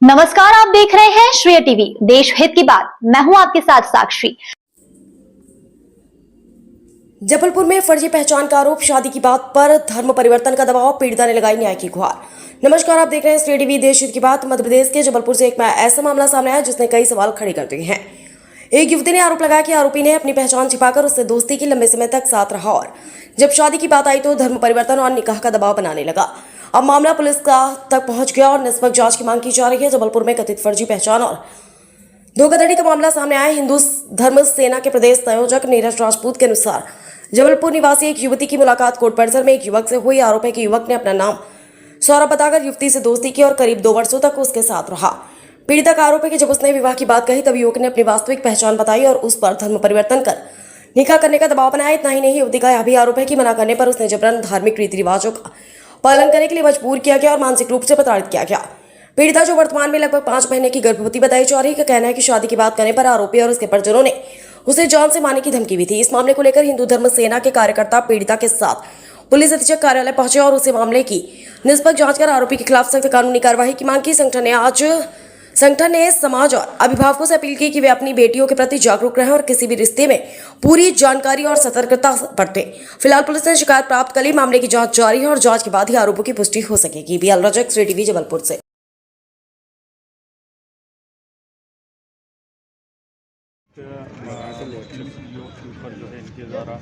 नमस्कार, आप देख रहे हैं श्रेय टीवी, देश हित की बात। मैं हूं आपके साथ साक्षी। जबलपुर में फर्जी पहचान का आरोप, शादी की बात पर धर्म परिवर्तन का दबाव, पीड़िता ने लगाई न्याय की गुहार। नमस्कार, आप देख रहे हैं श्रेय टीवी, देश हित की बात। मध्य प्रदेश के जबलपुर से एक ऐसा मामला सामने आया जिसने कई सवाल खड़े कर दिए हैं। एक युवती ने आरोप लगाया कि आरोपी ने अपनी पहचान छिपाकर उससे दोस्ती की, लंबे समय तक साथ रहा और जब शादी की बात आई तो धर्म परिवर्तन और निकाह का दबाव बनाने लगा। अब मामला पुलिस तक पहुंच गया और निष्पक्ष जांच की मांग की जा रही है। जबलपुर में कथित फर्जी पहचान और धोखाधड़ी का मामला सामने आया। हिंदू धर्म सेना के प्रदेश संयोजक नीरज राजपूत के अनुसार जबलपुर निवासी एक युवती की मुलाकात कोर्ट परिसर में एक युवक से हुई। आरोप है कि युवक ने अपना नाम सौरभ बताकर युवती से दोस्ती की और करीब 2 वर्षों तक उसके साथ रहा। पीड़िता का आरोप है कि जब उसने विवाह की बात कही तब युवक ने अपनी वास्तविक पहचान बताई और उस पर धर्म परिवर्तन कर निकाह करने का दबाव बनाया। इतना ही नहीं, युवती का यह भी आरोप है कि मना करने पर उसने जबरन धार्मिक रीति रिवाजों का पालन करने के लिए मजबूर किया गया और मानसिक रूप से प्रताड़ित किया गया। पीड़िता, जो वर्तमान में लगभग 5 महीने की गर्भवती बताई जा रही है, का कहना है कि शादी की बात करने पर आरोपी और उसके परिजनों ने उसे जान से मारने की धमकी भी थी। इस मामले को लेकर हिंदू धर्म सेना के कार्यकर्ता पीड़िता के साथ पुलिस अधीक्षक कार्यालय पहुंचे और उसे मामले की निष्पक्ष जांच कर आरोपी के खिलाफ सख्त कानूनी कार्रवाई की मांग की। संगठन ने समाज और अभिभावकों से अपील की कि वे अपनी बेटियों के प्रति जागरूक रहें और किसी भी रिश्ते में पूरी जानकारी और सतर्कता बरतें। फिलहाल पुलिस ने शिकायत प्राप्त कर ली। मामले की जांच जारी है और जांच के बाद ही आरोपों की पुष्टि हो सकेगी। बीएल रजक, श्रेय टीवी, जबलपुर से। ऊपर जो है इनके द्वारा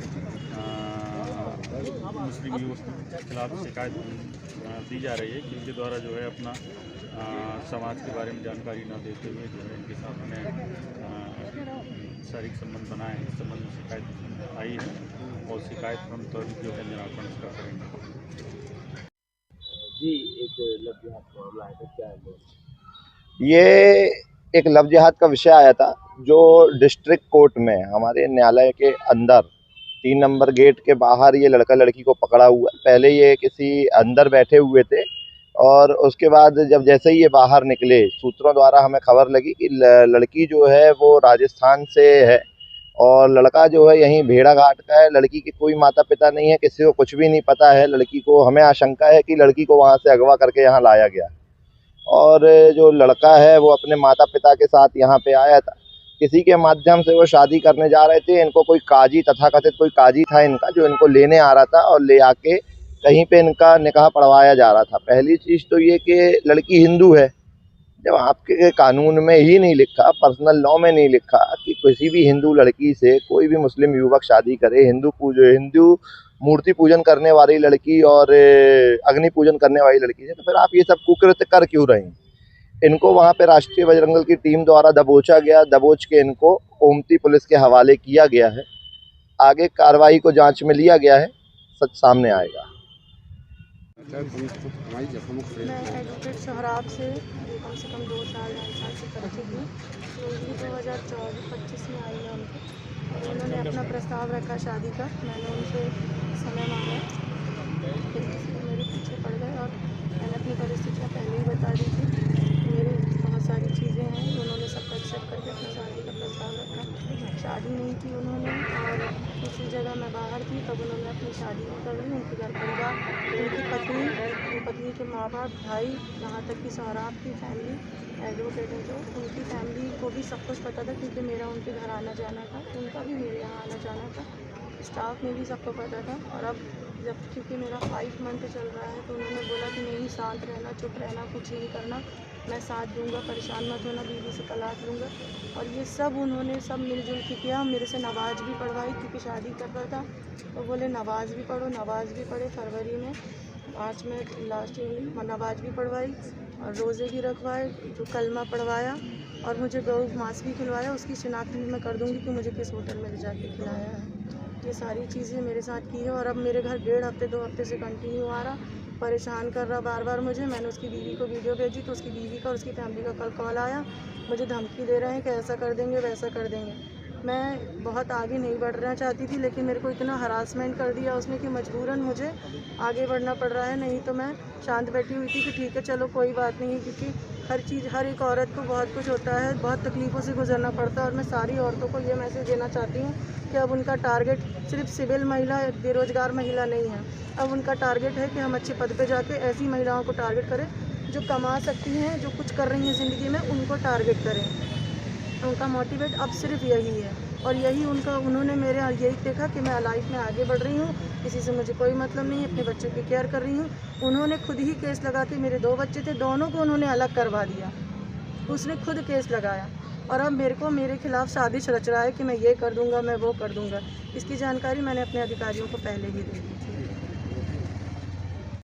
मुस्लिम युवक के खिलाफ शिकायत दी जा रही है कि इनके द्वारा जो है अपना समाज के बारे में जानकारी न देते हुए जो है इनके साथ में शारीरिक संबंध बनाए हैं। इस संबंध में शिकायत आई है और शिकायत हम त्वरित जो है निराकरण इसका करेंगे। जी, एक लव जिहाद का मामला है, क्या है? ये एक लव जिहाद का विषय आया था जो डिस्ट्रिक्ट कोर्ट में हमारे न्यायालय के अंदर 3 नंबर गेट के बाहर ये लड़का लड़की को पकड़ा हुआ है। पहले ये किसी अंदर बैठे हुए थे और उसके बाद जब जैसे ही ये बाहर निकले, सूत्रों द्वारा हमें खबर लगी कि लड़की जो है वो राजस्थान से है और लड़का जो है यहीं भेड़ा घाट का है। लड़की के कोई माता पिता नहीं है, किसी को कुछ भी नहीं पता है। लड़की को, हमें आशंका है कि लड़की को वहाँ से अगवा करके यहाँ लाया गया और जो लड़का है वो अपने माता पिता के साथ यहाँ पे आया था। किसी के माध्यम से वो शादी करने जा रहे थे। इनको कोई काजी, तथाकथित कोई काजी था इनका, जो इनको लेने आ रहा था और ले आके कहीं पे इनका निकाह पढ़वाया जा रहा था। पहली चीज़ तो ये कि लड़की हिंदू है। जब आपके कानून में ही नहीं लिखा, पर्सनल लॉ में नहीं लिखा कि किसी भी हिंदू लड़की से कोई भी मुस्लिम युवक शादी करे, हिंदू मूर्ति पूजन करने वाली लड़की और अग्नि पूजन करने वाली लड़की से, तो फिर आप ये सब कुकृत्य कर क्यों रहे हैं? इनको वहाँ पे राष्ट्रीय बजरंग दल की टीम द्वारा दबोचा गया। दबोच के इनको ओमती पुलिस के हवाले किया गया है। आगे कार्रवाई को जांच में लिया गया है, सच सामने आएगा। मैं एडवोकेट सोहराब से कम 2 साल 2.5 साल से परिचित हूँ। तो ये 2024-25 में आई है उनको, उन्होंने अपना प्रस्ताव रखा शादी का। मैंने उनसे समय मांगा, फिर मेरे पीछे पड़ गए और मैंने अपनी परिस्थितियाँ पहले ही बता दी थी। मेरी बहुत सारी चीज़ें हैं, उन्होंने सब एक्सेप्ट करके अपनी शादी का प्रस्ताव रखा। शादी नहीं की उन्होंने और दूसरी जगह मैं बाहर थी, तब उन्होंने अपनी शादी नहीं कर ली। उनके घर परिवार, उनकी पत्नी के माँ बाप, भाई, यहाँ तक कि सोहराब की फैमिली, एडवोकेट है जो, उनकी फैमिली को भी सब कुछ पता था क्योंकि मेरा उनके घर आना जाना था, उनका भी मेरे यहाँ आना जाना था। स्टाफ में भी सबको पता था। और अब जब क्योंकि मेरा 5 मंथ चल रहा है तो उन्होंने बोला कि नहीं, शांत रहना, चुप रहना, कुछ नहीं करना, मैं साथ दूंगा, परेशान मत होना, बीवी से तलाक लूँगा। और ये सब उन्होंने सब मिलजुल के किया। मेरे से नमाज भी पढ़वाई क्योंकि शादी कर रहा था, तो बोले नमाज भी पढ़ो। नमाज भी पढ़े। फरवरी में 5 में लास्ट नमाज भी पढ़वाई और रोज़े भी रखवाए, जो कलमा पढ़वाया और मुझे गौ मांस भी खिलवाया। उसकी शिनाख्त भी मैं कर दूँगी कि मुझे किस होटल में ले जाके खिलाया है। ये सारी चीज़ें मेरे साथ की है और अब मेरे घर 1.5 हफ्ते 2 हफ्ते से कंटिन्यू आ रहा, परेशान कर रहा बार बार मुझे। मैंने उसकी बीवी को वीडियो भेजी तो उसकी बीवी का और उसकी फैमिली का कल कॉल आया, मुझे धमकी दे रहे हैं कि ऐसा कर देंगे, वैसा कर देंगे। मैं बहुत आगे नहीं बढ़ना चाहती थी, लेकिन मेरे को इतना हरासमेंट कर दिया उसने कि मजबूरन मुझे आगे बढ़ना पड़ रहा है। नहीं तो मैं शांत बैठी हुई थी कि ठीक है, चलो कोई बात नहीं, क्योंकि हर चीज़, हर एक औरत को बहुत कुछ होता है, बहुत तकलीफ़ों से गुजरना पड़ता है। और मैं सारी औरतों को ये मैसेज देना चाहती हूँ कि अब उनका टारगेट सिर्फ सिविल महिला, बेरोज़गार महिला नहीं है। अब उनका टारगेट है कि हम अच्छे पद पे जाके ऐसी महिलाओं को टारगेट करें जो कमा सकती हैं, जो कुछ कर रही हैं ज़िंदगी में, उनको टारगेट करें। उनका मोटिवेट अब सिर्फ यही है और यही उन्होंने मेरे यही देखा कि मैं लाइफ में आगे बढ़ रही हूँ, किसी से मुझे कोई मतलब नहीं है, अपने बच्चों की केयर कर रही हूँ। उन्होंने खुद ही केस लगा के, मेरे 2 बच्चे थे, दोनों को उन्होंने अलग करवा दिया। उसने खुद केस लगाया और अब मेरे खिलाफ साजिश रच रहा है कि मैं ये कर दूंगा, मैं वो कर दूंगा। इसकी जानकारी मैंने अपने अधिकारियों को पहले ही दे दी थी।